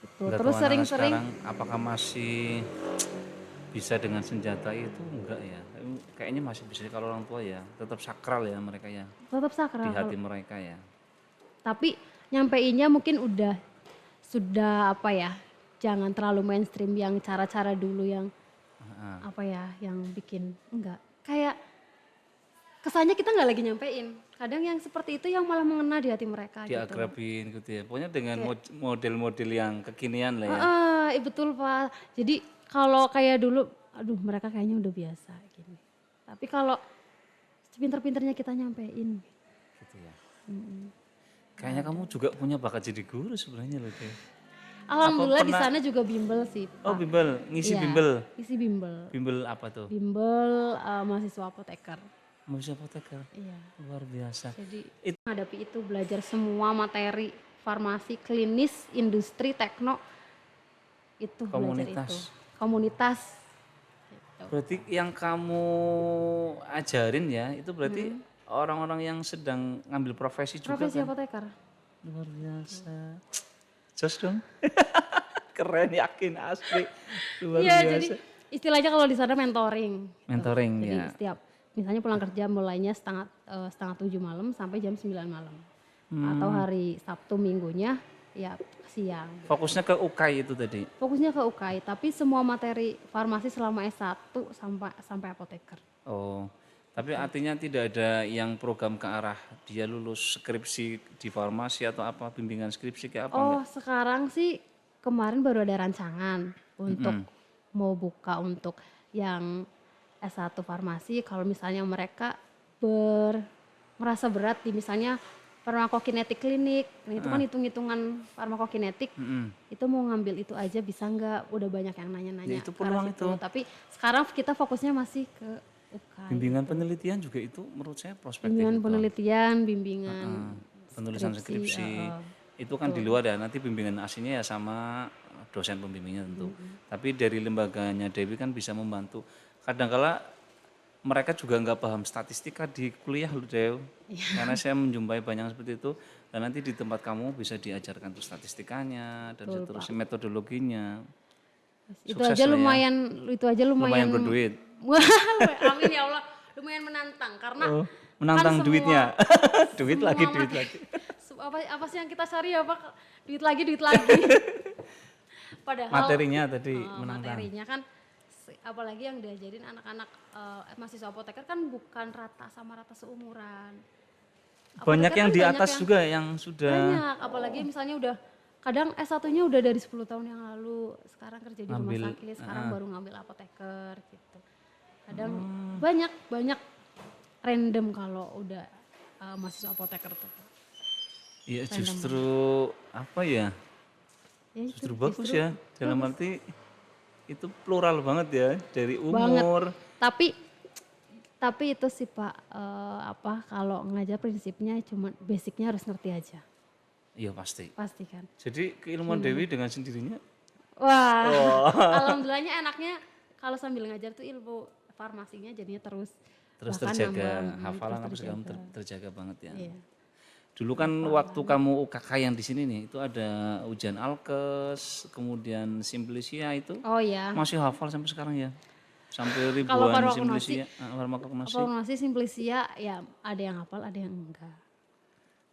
Gitu. Nggak Terus tahu anak-anak sering-sering sekarang apakah masih bisa dengan senjata itu enggak ya? Kayaknya masih bisa kalau orang tua ya, tetap sakral ya mereka ya tetap di sakral. hati mereka ya. Tapi nyampeinnya mungkin sudah apa ya? Jangan terlalu mainstream yang cara-cara dulu yang apa ya, yang bikin enggak. Kayak kesannya kita nggak lagi nyampein. Kadang yang seperti itu yang malah mengena di hati mereka gitu. Diakrabin gitu ya. Pokoknya dengan model-model yang kekinian lah ya. Betul Pak. Jadi kalau kayak dulu, aduh mereka kayaknya udah biasa gini. Tapi kalau sepinter-pinternya kita nyampein. Gitu ya. Kayaknya kamu juga punya bakat jadi guru sebenarnya loh Teh. Alhamdulillah di sana juga bimbel sih Pak. Oh bimbel, ngisi Iya, bimbel. isi bimbel. Bimbel apa tuh? Bimbel mahasiswa apoteker. Mahasiswa apoteker. Iya. Luar biasa. Jadi menghadapi itu belajar semua materi farmasi, klinis, industri, tekno, itu Komunitas. belajar itu. Komunitas. Gitu. Berarti yang kamu ajarin ya, itu berarti orang-orang yang sedang ngambil profesi juga Profesi kan? apoteker. Luar biasa. Jos dong. Keren, yakin, asli. Luar Iya, biasa. jadi istilahnya kalau di sana mentoring. Mentoring Jadi ya. setiap misalnya pulang kerja mulainya setengah 7 malam sampai jam 9 malam. Atau hari Sabtu minggunya ya siang. Fokusnya ke UKAI itu tadi. Fokusnya ke UKAI, tapi semua materi farmasi selama S1 sampai apoteker. Oh, tapi artinya tidak ada yang program ke arah dia lulus skripsi di farmasi atau apa, bimbingan skripsi kayak apa enggak? Sekarang sih kemarin baru ada rancangan untuk mau buka untuk yang S1 farmasi, kalau misalnya mereka merasa berat di misalnya farmakokinetik klinik, nah itu kan hitung-hitungan farmakokinetik, itu mau ngambil itu aja bisa nggak? Udah banyak yang nanya-nanya. Ya, itu ke arah peluang situ. itu. Tapi sekarang kita fokusnya masih ke UKAI. Bimbingan penelitian juga itu menurut saya prospektif. Bimbingan itu. penelitian, bimbingan Penulisan skripsi. Itu kan di luar ya, nanti bimbingan aslinya ya sama dosen pembimbingnya tentu. Tapi dari lembaganya Dewi kan bisa membantu. Kadangkala mereka juga nggak paham statistika di kuliah loh Dew. Karena saya menjumpai banyak seperti itu. Dan nanti di tempat kamu bisa diajarkan tuh statistikanya dan seterusnya metodologinya. Itu Sukses aja lah ya. lumayan, itu aja lumayan. Lumayan berduit. Wah, amin ya Allah. Lumayan menantang karena Menantang kan duitnya. duit lagi. apa sih yang kita cari ya Pak? Duit lagi. Padahal Materinya tadi menantang. materinya kan apalagi yang diajarin anak-anak mahasiswa apoteker kan bukan rata sama rata seumuran. Banyak Apoteker yang kan di atas juga yang sudah banyak, apalagi misalnya udah kadang S1-nya udah dari 10 tahun yang lalu, sekarang kerja di rumah Ngambil, sakit, sekarang baru ngambil apoteker gitu. Kadang banyak random kalau udah mahasiswa apoteker tuh. Iya justru apa ya? Ya itu, Justru bagus ya. Dalam arti itu plural banget ya dari banget. umur. Tapi itu sih Pak, kalau ngajar prinsipnya cuma basicnya harus ngerti aja, Iya pasti. pasti kan. Jadi keilmuan Dewi dengan sendirinya. Wah, alhamdulillahnya enaknya kalau sambil ngajar tuh ilmu farmasinya jadinya terus bahkan Terjaga, nambah, hafalan terus apa segala terjaga. terjaga banget ya. Iya. Dulu kan waktu kamu UKK yang di sini nih, itu ada ujian Alkes, kemudian Simplicia itu Oh ya, masih hafal sampai sekarang ya. Sampai kalau ribuan farmakonosi, Simplicia, farmakonosi. farmasi Simplicia ya ada yang hafal, ada yang enggak.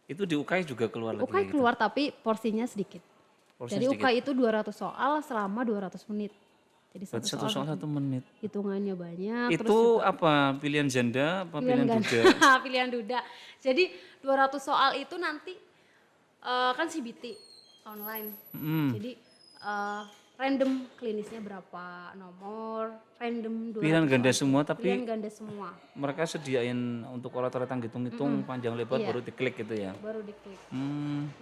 Itu di UKI juga keluar lagi. UKAI keluar tapi porsinya sedikit. Porsinya Jadi sedikit. UKAI itu 200 soal selama 200 menit. Jadi Berarti satu soal 1 menit. hitungannya banyak. Itu apa pilihan janda apa pilihan duda? Pilihan duda. Jadi 200 soal itu nanti kan CBT online. Jadi random klinisnya berapa nomor, random 200 Pilihan ganda soal. semua tapi Pilihan ganda semua, mereka sediain untuk orat-oratan hitung-hitung panjang lebar baru diklik gitu ya. baru diklik.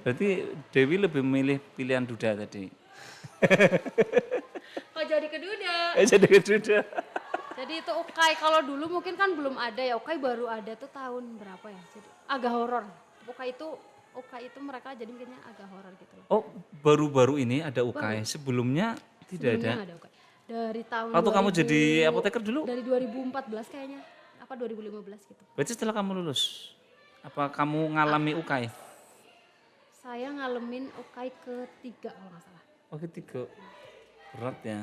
Berarti Dewi lebih memilih pilihan duda tadi. Kok jadi ke duda? Jadi duda. Jadi itu UKAI, kalau dulu mungkin kan belum ada ya, UKAI baru ada tuh tahun berapa ya, jadi agak horor. UKAI itu mereka jadi bikinnya agak horor gitu loh. Oh, baru-baru ini ada UKI. Sebelumnya tidak Sebelumnya ada. nggak ada UKAI. Dari tahun Waktu kamu 2000 jadi apoteker dulu? Dari 2014 kayaknya, apa 2015 gitu. Berarti setelah kamu lulus, apa kamu ngalami UKI? Saya ngalamin UKAI ketiga kalau nggak salah. Oh ketiga, berat ya.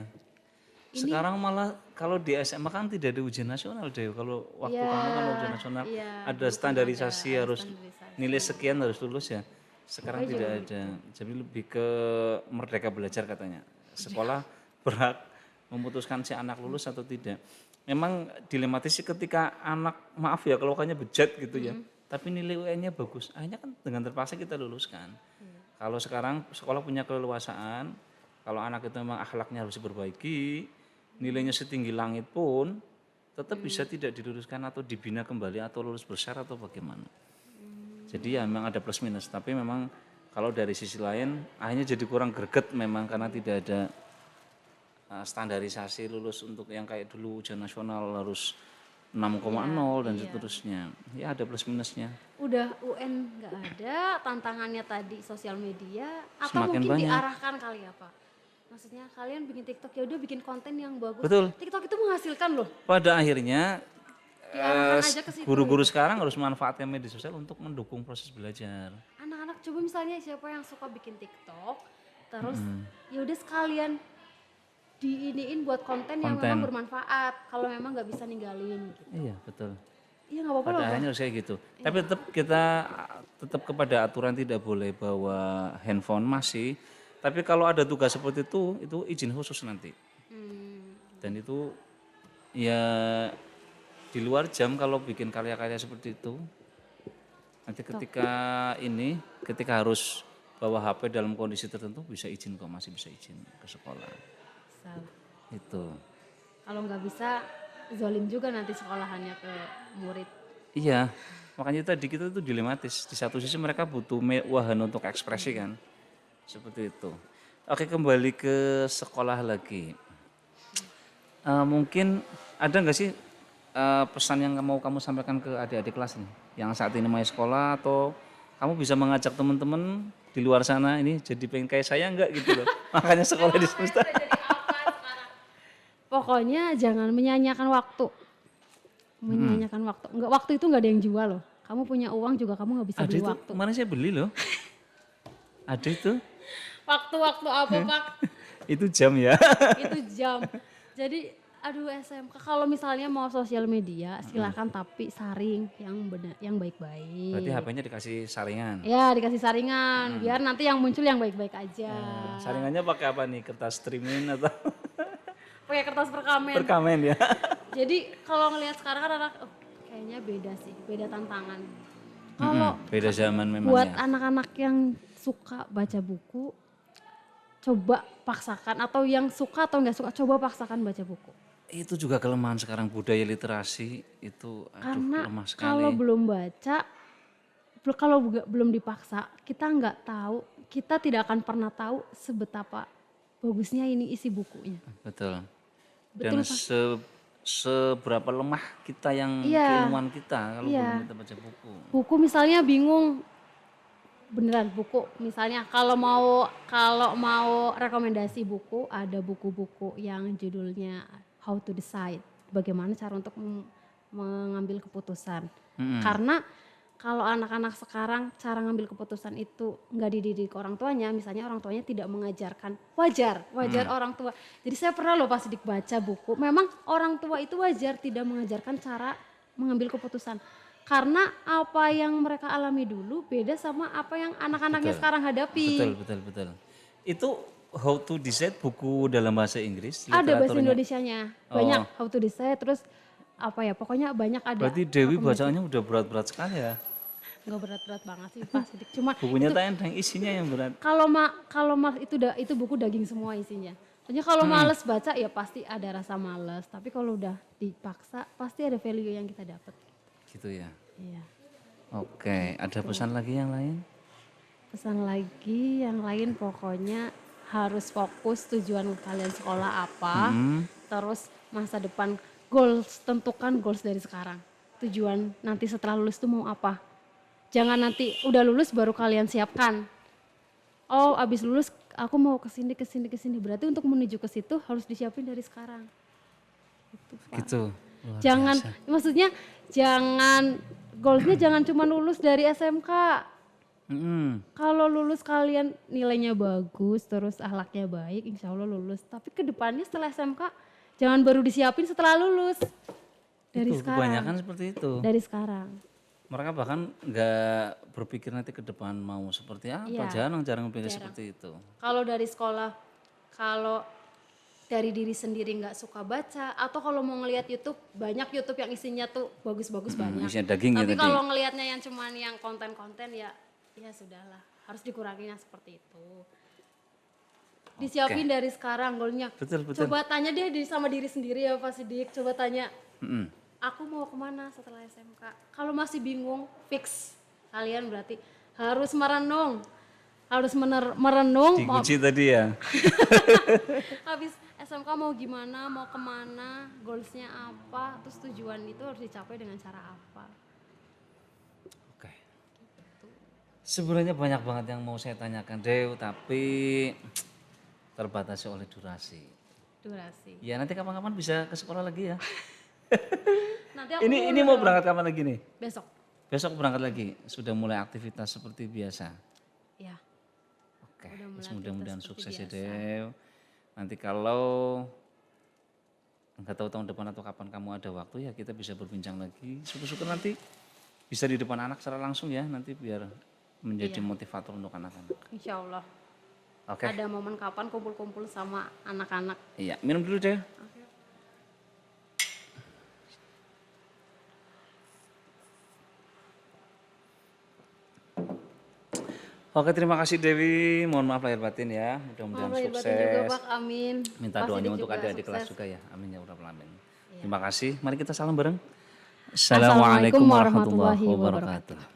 Sekarang malah kalau di SMA kan tidak ada ujian nasional deh. Kalau waktu kamu kan ujian nasional ada standarisasi harus nilai sekian harus lulus ya. Sekarang tidak ada. Jadi lebih ke merdeka belajar katanya. Sekolah berhak memutuskan si anak lulus atau tidak. Memang dilematis sih ketika anak maaf ya kalau kayaknya bejat gitu ya. Tapi nilai UN-nya bagus. Akhirnya kan dengan terpaksa kita luluskan. Kalau sekarang sekolah punya keleluasaan, kalau anak itu memang akhlaknya harus diperbaiki, nilainya setinggi langit pun tetap bisa tidak diluluskan atau dibina kembali atau lulus bersyarat atau bagaimana. Jadi ya memang ada plus minus, tapi memang kalau dari sisi lain akhirnya jadi kurang greget memang karena tidak ada standarisasi lulus untuk yang kayak dulu ujian nasional harus 6,0 dan seterusnya. Ya ada plus minusnya. Udah UN nggak ada, tantangannya tadi sosial media, atau Semakin mungkin banyak. diarahkan kali ya Pak. Maksudnya kalian bikin TikTok ya udah bikin konten yang bagus. Betul. TikTok itu menghasilkan loh. Pada akhirnya Diarahkan aja ke situ. guru-guru sekarang harus manfaatkan media sosial untuk mendukung proses belajar. Anak-anak coba misalnya siapa yang suka bikin TikTok, terus ya udah sekalian diiniin buat konten yang memang bermanfaat. Kalau memang nggak bisa ninggalin gitu. Iya betul. Iya nggak apa-apa Pada loh. akhirnya harus kayak gitu. Tapi kita tetap kepada aturan tidak boleh bawa handphone masih. Tapi kalau ada tugas seperti itu izin khusus nanti. Dan itu ya di luar jam kalau bikin karya-karya seperti itu. Nanti ketika harus bawa HP dalam kondisi tertentu bisa izin kok, masih bisa izin ke sekolah. Itu. Kalau nggak bisa zolim juga nanti sekolahannya ke murid. Iya, makanya tadi kita tuh dilematis. Di satu sisi mereka butuh wahan untuk ekspresi kan. Seperti itu. Oke, kembali ke sekolah lagi. Mungkin ada nggak sih pesan yang mau kamu sampaikan ke adik-adik kelas nih? Yang saat ini mau sekolah atau kamu bisa mengajak teman-teman di luar sana ini jadi pengen kayak saya nggak gitu loh. Makanya sekolah di swasta. Pokoknya jangan menyanyiakan waktu. Menyanyiakan waktu. Enggak, waktu itu nggak ada yang jual loh. Kamu punya uang juga kamu nggak bisa Ada beli itu, waktu. kemarin saya beli loh. Ada itu. Waktu-waktu apa Pak? Itu jam ya. Itu jam. Jadi aduh SMK kalau misalnya mau sosial media silakan tapi saring yang benar, yang baik-baik. Berarti HP-nya dikasih saringan. Ya dikasih saringan biar nanti yang muncul yang baik-baik aja. Saringannya pakai apa nih? Kertas streaming atau Pakai kertas perkamen. perkamen ya? Jadi kalau ngelihat sekarang kan anak kayaknya beda sih, beda tantangan. Kalau Beda zaman memang buat ya. anak-anak yang suka baca buku, coba paksakan, atau yang suka atau nggak suka coba paksakan baca buku. Itu juga kelemahan sekarang budaya literasi itu Karena lemah kalau sekali. belum baca, kalau belum dipaksa, kita nggak tahu, kita tidak akan pernah tahu sebetapa bagusnya ini isi bukunya. Betul. Betul, Dan seberapa lemah kita yang Iya, keilmuan kita kalau iya. belum kita baca buku. Buku misalnya bingung, beneran buku misalnya kalau mau rekomendasi buku, ada buku-buku yang judulnya How to Decide, bagaimana cara untuk mengambil keputusan. Karena kalau anak-anak sekarang cara ngambil keputusan itu nggak dididik orang tuanya, misalnya orang tuanya tidak mengajarkan, wajar orang tua. Jadi saya pernah loh pas baca buku, memang orang tua itu wajar tidak mengajarkan cara mengambil keputusan. Karena apa yang mereka alami dulu beda sama apa yang anak-anaknya Betul. sekarang hadapi. Betul. Itu How to Decide buku dalam bahasa Inggris, Ada bahasa literaturnya. Indonesianya, banyak How to Decide, terus apa ya, pokoknya banyak ada. Berarti Dewi bacaannya udah berat-berat sekali ya. Nggak berat-berat banget sih Pak Sidik, cuma Bukunya tayang isinya yang berat. kalau itu buku daging semua isinya. Soalnya kalau males baca ya pasti ada rasa males, tapi kalau udah dipaksa pasti ada value yang kita dapat. Gitu ya. Iya. Oke, ada pesan lagi yang lain? Pesan lagi yang lain, pokoknya harus fokus tujuan kalian sekolah apa, terus masa depan goals, tentukan goals dari sekarang. Tujuan nanti setelah lulus tuh mau apa. Jangan nanti udah lulus baru kalian siapkan. Oh, abis lulus aku mau kesini. Berarti untuk menuju ke situ harus disiapin dari sekarang. Gitu. Jangan, maksudnya jangan, goalsnya jangan cuma lulus dari SMK. Kalau lulus kalian nilainya bagus, terus akhlaknya baik, insya Allah lulus. Tapi kedepannya setelah SMK, jangan baru disiapin setelah lulus. Dari Itu sekarang. kebanyakan seperti itu. Dari sekarang. Mereka bahkan nggak berpikir nanti ke depan mau seperti apa. Iya. Jarang berpikir seperti itu. Kalau dari sekolah, kalau dari diri sendiri nggak suka baca, atau kalau mau ngelihat YouTube, banyak YouTube yang isinya tuh bagus-bagus banyak. Isinya daging Tapi ya tadi. kalau ngelihatnya yang cuman yang konten-konten ya sudahlah, harus dikuranginya seperti itu. Disiapin dari sekarang goalnya. Betul. Coba tanya deh sama diri sendiri ya Pak Sidik, coba tanya. Aku mau kemana setelah SMK? Kalau masih bingung, fix kalian berarti harus merenung, merenung. Dikunci tadi ya. Habis SMK mau gimana, mau kemana, goalsnya apa, terus tujuan itu harus dicapai dengan cara apa. Oke. Sebenarnya banyak banget yang mau saya tanyakan Dew, tapi terbatasi oleh durasi. Ya nanti kapan-kapan bisa ke sekolah lagi ya. Nanti aku Ini mau berangkat kapan lagi nih? besok. Besok berangkat lagi. Sudah mulai aktivitas seperti biasa. Ya. Oke. Udah mulai Mudah-mudahan aktivitas sukses ya seperti biasa. Dew. Nanti kalau nggak tahu tahun depan atau kapan kamu ada waktu ya kita bisa berbincang lagi. Syukur-syukur nanti bisa di depan anak secara langsung ya. Nanti biar menjadi motivator untuk anak-anak. Insya Allah. Oke. Ada momen kapan kumpul-kumpul sama anak-anak. Iya, minum dulu Dew. Oke, terima kasih Dewi. Mohon maaf lahir batin ya. Mudah-mudahan Lahir batin sukses. juga Pak, amin. Minta Pak doanya Sidik untuk juga adik-adik kelas sukses. juga ya. Amin ya rabbal alamin. Terima kasih. Mari kita salam bareng. Assalamualaikum warahmatullahi wabarakatuh.